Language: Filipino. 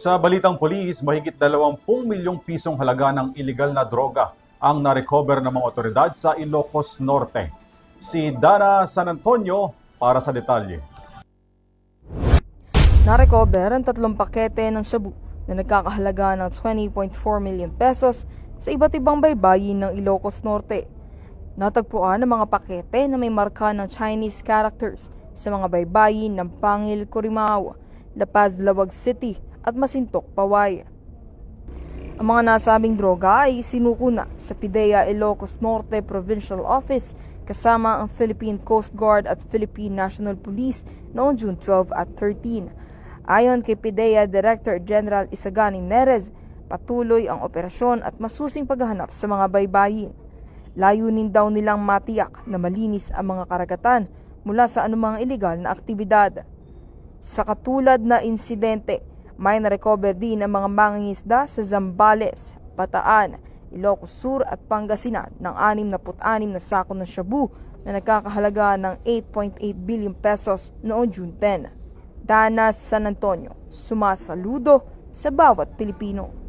Sa balitang pulis, mahigit 20 milyong pisong halaga ng iligal na droga ang na-recover ng mga otoridad sa Ilocos Norte. Si Dana San Antonio para sa detalye. Na-recover ang 3 pakete ng shabu na nagkakahalaga ng 20.4 million pesos sa iba't ibang baybayin ng Ilocos Norte. Natagpuan ang mga pakete na may marka ng Chinese characters sa mga baybayin ng Pangil, Corimao, La Paz, Lawag City at Masintok, Paway. Ang mga nasabing droga ay isinuko na sa PIDEA Ilocos Norte Provincial Office kasama ang Philippine Coast Guard at Philippine National Police noong June 12 at 13. Ayon kay PIDEA Director General Isagani Nerez, patuloy ang operasyon at masusing paghahanap sa mga baybayin. Layunin daw nilang matiyak na malinis ang mga karagatan mula sa anumang iligal na aktibidad. Sa katulad na insidente, may na-recover din ang mga mangingisda sa Zambales, Bataan, Ilocos Sur at Pangasinan ng 66 na sako ng shabu na nagkakahalaga ng 8.8 billion pesos noong June 10. Dana San Antonio, sumasaludo sa bawat Pilipino.